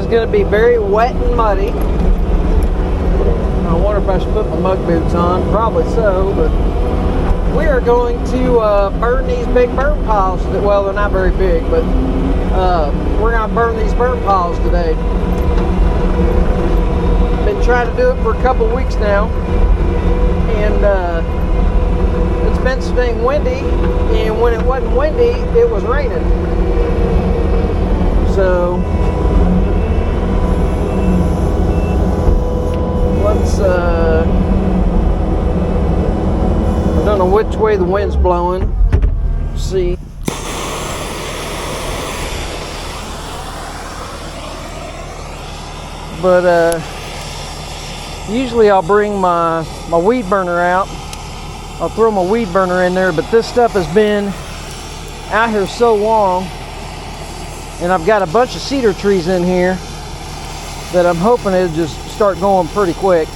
going to be very wet and muddy. I wonder if I should put my mug boots on. Probably so, but we are going to burn these big burn piles. Well, they're not very big, but we're going to burn these burn piles today. Been trying to do it for a couple weeks now, and it's been so dang windy, and when it wasn't windy, it was raining. So let's I don't know which way the wind's blowing. Let's see. But usually I'll bring my weed burner out. I'll throw my weed burner in there, but this stuff has been out here so long, and I've got a bunch of cedar trees in here that I'm hoping it'll just start going pretty quick.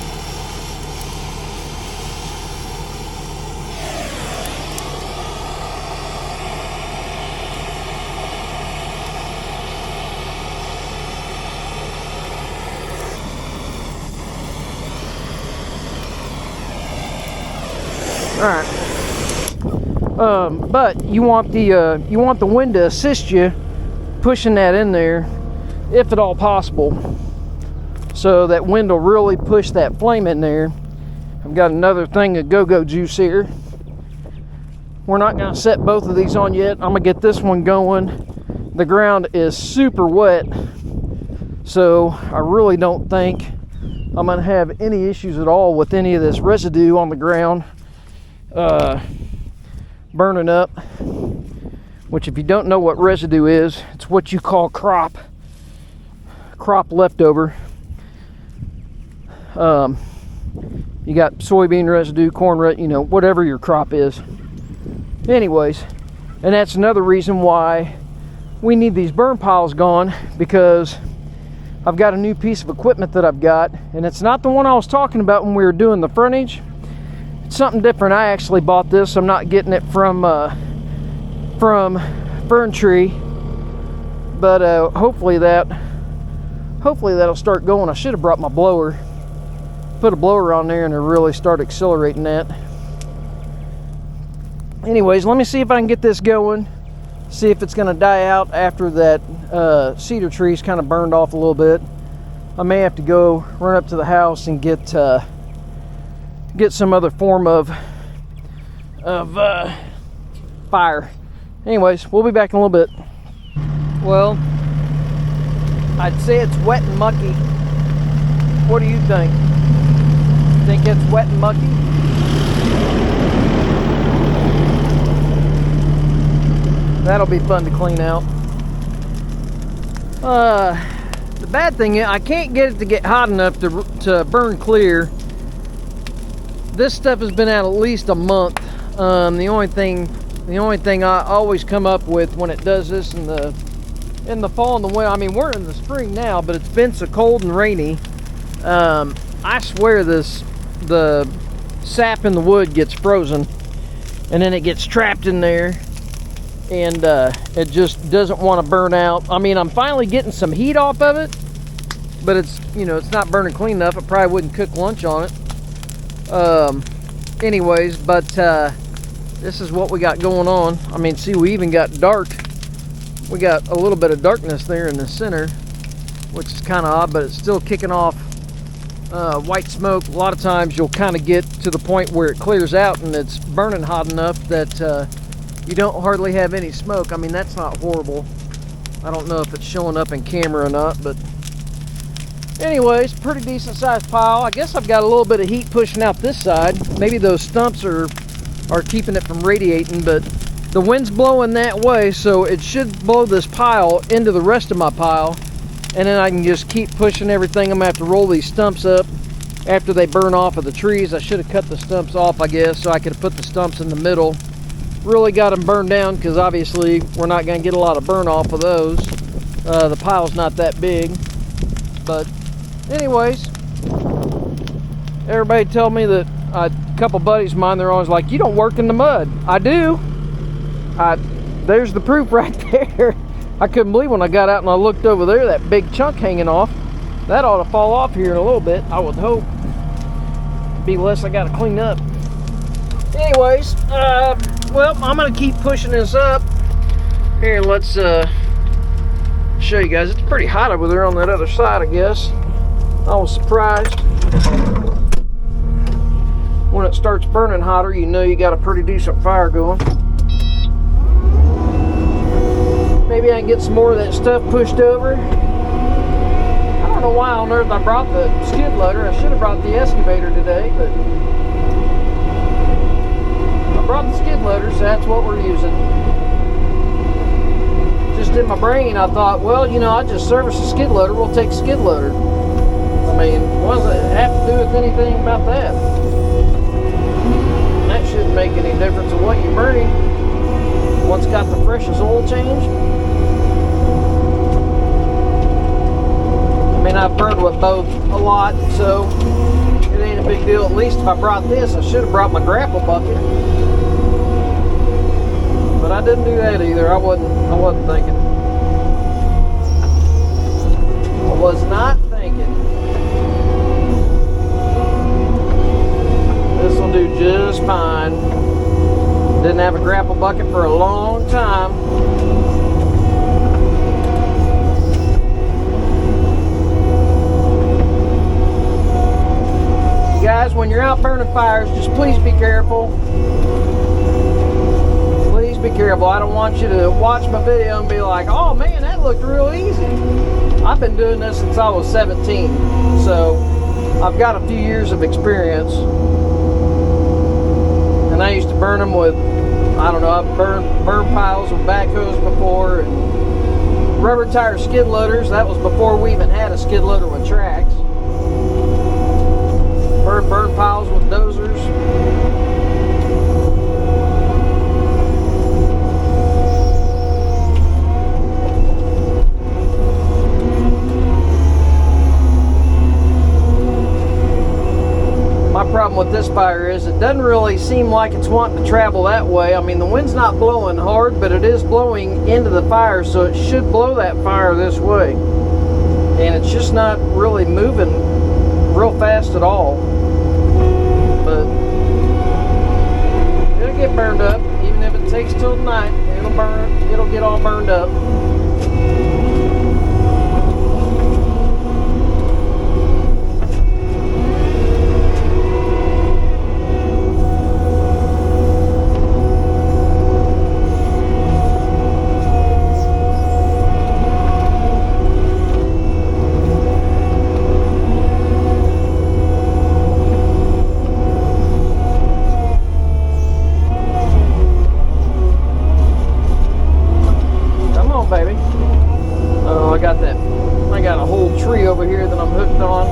All right, but you want the wind to assist you pushing that in there, if at all possible, so that wind will really push that flame in there. I've got another thing of go-go juice here. We're not going to set both of these on yet. I'm going to get this one going. The ground is super wet, so I really don't think I'm going to have any issues at all with any of this residue on the ground burning up. Which, if you don't know what residue is, it's what you call crop leftover. You got soybean residue, corn residue, you know, whatever your crop is. Anyways, and that's another reason why we need these burn piles gone, because I've got a new piece of equipment that I've got, and it's not the one I was talking about when we were doing the frontage. It's something different. I actually bought this. I'm not getting it from Fern Tree, but hopefully that'll start going. I should have brought my blower, put a blower on there, and it'll really start accelerating that. Anyways, let me see if I can get this going, see if it's going to die out after that cedar tree's kind of burned off a little bit. I may have to go run up to the house and get some other form of fire. Anyways, we'll be back in a little bit. Well, I'd say it's wet and mucky. What do you think? Think it's wet and mucky? That'll be fun to clean out. The bad thing is I can't get it to get hot enough to burn clear. This stuff has been out at least a month. The only thing I always come up with when it does this in the fall and the winter, I mean, we're in the spring now, but it's been so cold and rainy. I swear the sap in the wood gets frozen, and then it gets trapped in there, and it just doesn't want to burn out. I mean, I'm finally getting some heat off of it, but it's not burning clean enough. I probably wouldn't cook lunch on it. Anyways, but this is what we got going on. I mean, see, we even got dark. We got a little bit of darkness there in the center, which is kind of odd, but it's still kicking off white smoke. A lot of times you'll kind of get to the point where it clears out and it's burning hot enough that you don't hardly have any smoke. I mean, that's not horrible. I don't know if it's showing up in camera or not, but anyways, pretty decent sized pile. I guess I've got a little bit of heat pushing out this side. Maybe those stumps are keeping it from radiating, but the wind's blowing that way, so it should blow this pile into the rest of my pile, and then I can just keep pushing everything. I'm gonna have to roll these stumps up after they burn off of the trees. I should have cut the stumps off, I guess, so I could have put the stumps in the middle. Really got them burned down, because obviously we're not gonna get a lot of burn off of those. The pile's not that big, but anyways, everybody tell me that a couple buddies of mine, they're always like, you don't work in the mud. I do. There's the proof right there. I couldn't believe when I got out and I looked over there, that big chunk hanging off. That ought to fall off here in a little bit, I would hope. Be less I got to clean up. Anyways, well, I'm going to keep pushing this up. Here, let's show you guys. It's pretty hot over there on that other side, I guess. I was surprised. When it starts burning hotter, you know you got a pretty decent fire going. Maybe I can get some more of that stuff pushed over. I don't know why on earth I brought the skid loader. I should have brought the excavator today, but I brought the skid loader, so that's what we're using. Just in my brain, I thought, well, you know, I just service the skid loader. We'll take skid loader. I mean, what does it have to do with anything about that? That shouldn't make any difference in what you're burning. Once got the freshest oil change. I mean, I've burned with both a lot, so it ain't a big deal. At least if I brought this, I should have brought my grapple bucket. But I didn't do that either. I wasn't thinking. I was not thinking. This will do just fine. Didn't have a grapple bucket for a long time. You guys, when you're out burning fires, just please be careful. Please be careful. I don't want you to watch my video and be like, oh man, that looked real easy. I've been doing this since I was 17, so I've got a few years of experience. And I used to burn them with, I don't know, I've burned piles with backhoes before, and rubber tire skid loaders. That was before we even had a skid loader with tracks. Burn piles with dozers. My problem with this fire is it doesn't really seem like it's wanting to travel that way. I mean, the wind's not blowing hard, but it is blowing into the fire, so it should blow that fire this way. And it's just not really moving real fast at all. But it'll get burned up. Even if it takes till night, it'll get all burned up. I got a whole tree over here that I'm hooked on.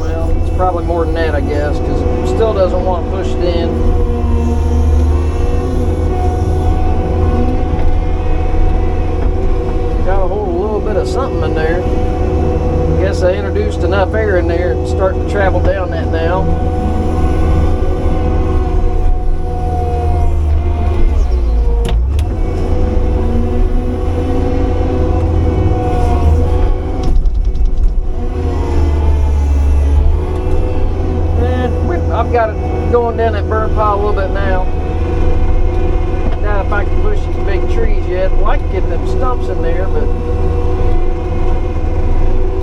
Well, it's probably more than that, I guess, because it still doesn't want to push it in. Got a whole little bit of something in there. I guess I introduced enough air in there and starting to travel down that now. I've got it going down that burn pile a little bit now. Now if I can push these big trees yet, well, I can get them stumps in there, but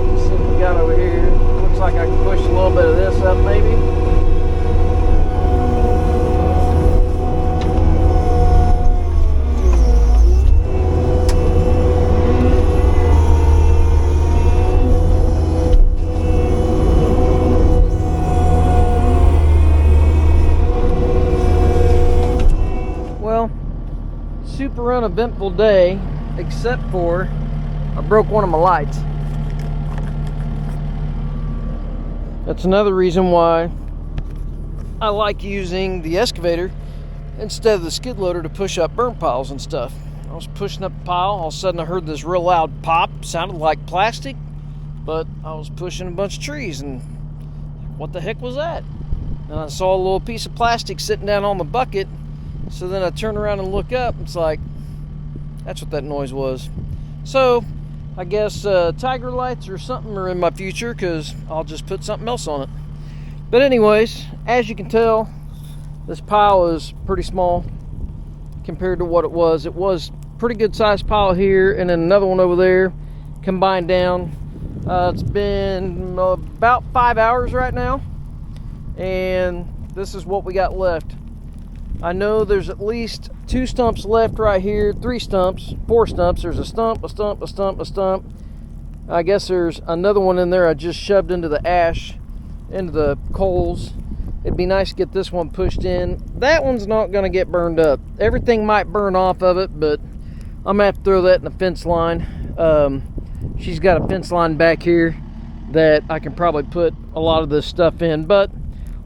let's see what we got over here. Looks like I can push a little bit of this up maybe. Super uneventful day, except for I broke one of my lights. That's another reason why I like using the excavator instead of the skid loader to push up burn piles and stuff. I was pushing up a pile, all of a sudden I heard this real loud pop, sounded like plastic, but I was pushing a bunch of trees and what the heck was that? And I saw a little piece of plastic sitting down on the bucket. So then I turn around and look up. It's like, That's what that noise was. So I guess tiger lights or something are in my future, because I'll just put something else on it. But anyways, as you can tell, this pile is pretty small compared to what it was. It was pretty good sized pile here, and then another one over there combined down. It's been about 5 hours right now, and this is what we got left. I know there's at least 2 stumps left right here, 3 stumps, 4 stumps. There's a stump, a stump, a stump, a stump. I guess there's another one in there I just shoved into the ash, into the coals. It'd be nice to get this one pushed in. That one's not going to get burned up. Everything might burn off of it, but I'm going to have to throw that in the fence line. She's got a fence line back here that I can probably put a lot of this stuff in, but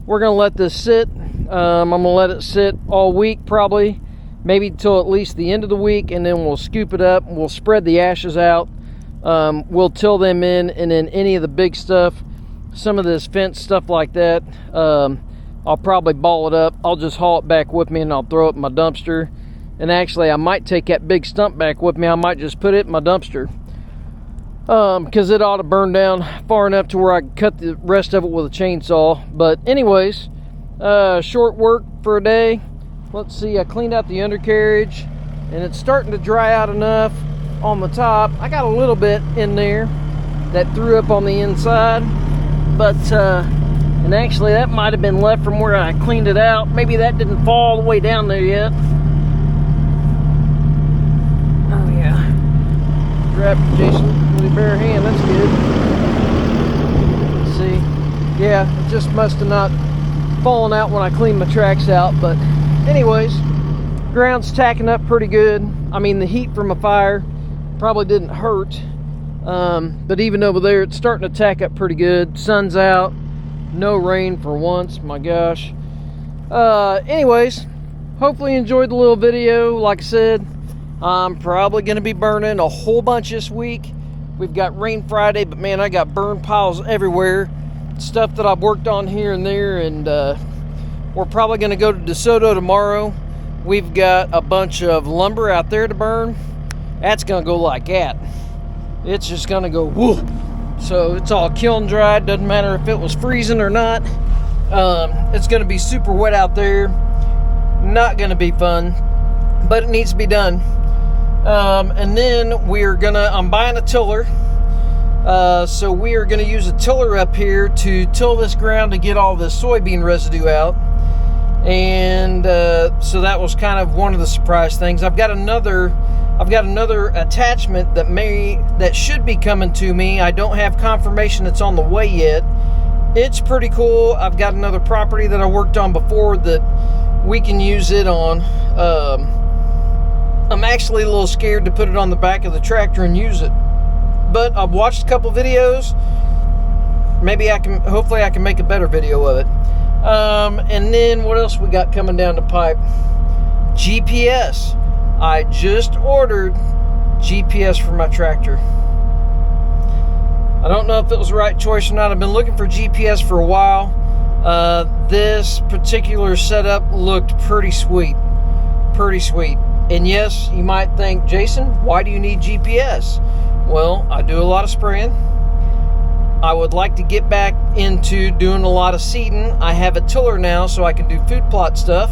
we're going to let this sit. I'm going to let it sit all week, probably, maybe till at least the end of the week, and then we'll scoop it up and we'll spread the ashes out. We'll till them in, and then any of the big stuff, some of this fence stuff like that, I'll probably ball it up. I'll just haul it back with me and I'll throw it in my dumpster. And actually, I might take that big stump back with me. I might just put it in my dumpster, because it ought to burn down far enough to where I can cut the rest of it with a chainsaw. But anyways, short work for a day. Let's see, I cleaned out the undercarriage and it's starting to dry out enough on the top. I got a little bit in there that threw up on the inside, but and actually that might have been left from where I cleaned it out. Maybe that didn't fall all the way down there yet. Oh yeah, grab Jason with a bare hand, that's good. Let's see, yeah, it just must have not fallen out when I cleaned my tracks out. But anyways, ground's tacking up pretty good. I mean, the heat from a fire probably didn't hurt, but even over there it's starting to tack up pretty good. Sun's out, no rain for once, my gosh. Anyways, hopefully you enjoyed the little video. Like I said, I'm probably going to be burning a whole bunch this week. We've got rain Friday, but man, I got burn piles everywhere. Stuff that I've worked on here and there, and we're probably going to go to DeSoto tomorrow. We've got a bunch of lumber out there to burn. That's going to go like that. It's just going to go whoo. So it's all kiln dried. Doesn't matter if it was freezing or not. It's going to be super wet out there. Not going to be fun, but it needs to be done. And then I'm buying a tiller. So we are going to use a tiller up here to till this ground to get all the soybean residue out. And so that was kind of one of the surprise things. I've got another attachment that should be coming to me. I don't have confirmation it's on the way yet. It's pretty cool. I've got another property that I worked on before that we can use it on. I'm actually a little scared to put it on the back of the tractor and use it, but I've watched a couple videos. Hopefully I can make a better video of it. And then what else we got coming down the pipe? GPS. I just ordered GPS for my tractor. I don't know if it was the right choice or not. I've been looking for GPS for a while. This particular setup looked pretty sweet. Pretty sweet. And yes, you might think, Jason, why do you need GPS? Well, I do a lot of spraying. I would like to get back into doing a lot of seeding. I have a tiller now, so I can do food plot stuff.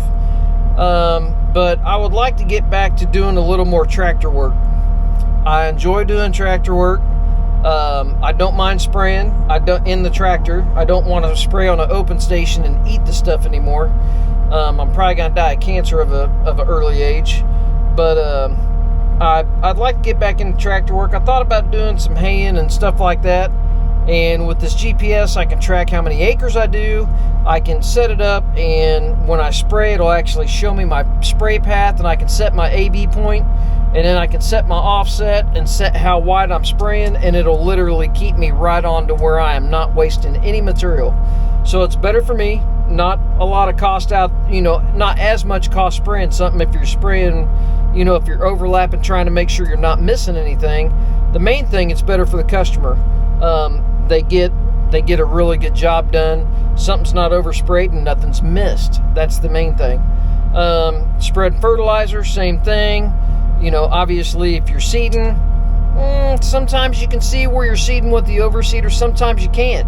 But I would like to get back to doing a little more tractor work. I enjoy doing tractor work. I don't mind spraying. In the tractor. I don't want to spray on an open station and eat the stuff anymore. I'm probably gonna die of cancer of an early age. But I'd like to get back into tractor work. I thought about doing some haying and stuff like that. And with this GPS, I can track how many acres I do. I can set it up, and when I spray, it'll actually show me my spray path, and I can set my AB point, and then I can set my offset and set how wide I'm spraying, and it'll literally keep me right on to where I am not wasting any material. So it's better for me. Not a lot of cost out, not as much cost spraying something if you're spraying, if you're overlapping, trying to make sure you're not missing anything. The main thing, it's better for the customer. They get a really good job done. Something's not oversprayed and nothing's missed. That's the main thing. Spread fertilizer, same thing. You know, obviously if you're seeding, sometimes you can see where you're seeding with the overseeder, sometimes you can't.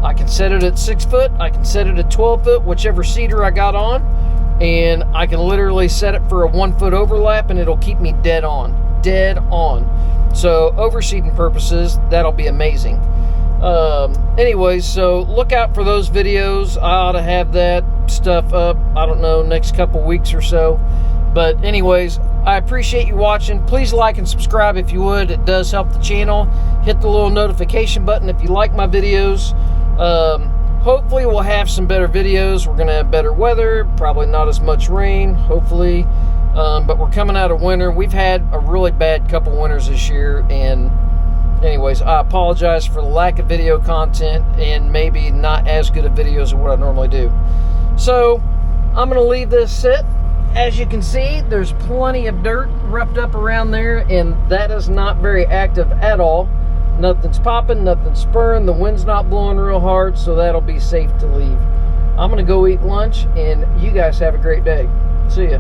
I can set it at 6 foot, I can set it at 12 foot, whichever seeder I got on, and I can literally set it for a 1 foot overlap and it'll keep me dead on. So overseeding purposes, that'll be amazing. Anyways, so look out for those videos. I ought to have that stuff up, I don't know, next couple weeks or so. But anyways, I appreciate you watching. Please like and subscribe if you would. It does help the channel. Hit the little notification button if you like my videos. Hopefully we'll have some better videos. We're gonna have better weather, probably not as much rain, hopefully. But we're coming out of winter. We've had a really bad couple winters this year, and anyways, I apologize for the lack of video content and maybe not as good of videos as what I normally do. So I'm gonna leave this sit. As you can see, there's plenty of dirt roughed up around there, and that is not very active at all. Nothing's popping, nothing's spurring, the wind's not blowing real hard, so that'll be safe to leave. I'm gonna go eat lunch, and you guys have a great day. See ya.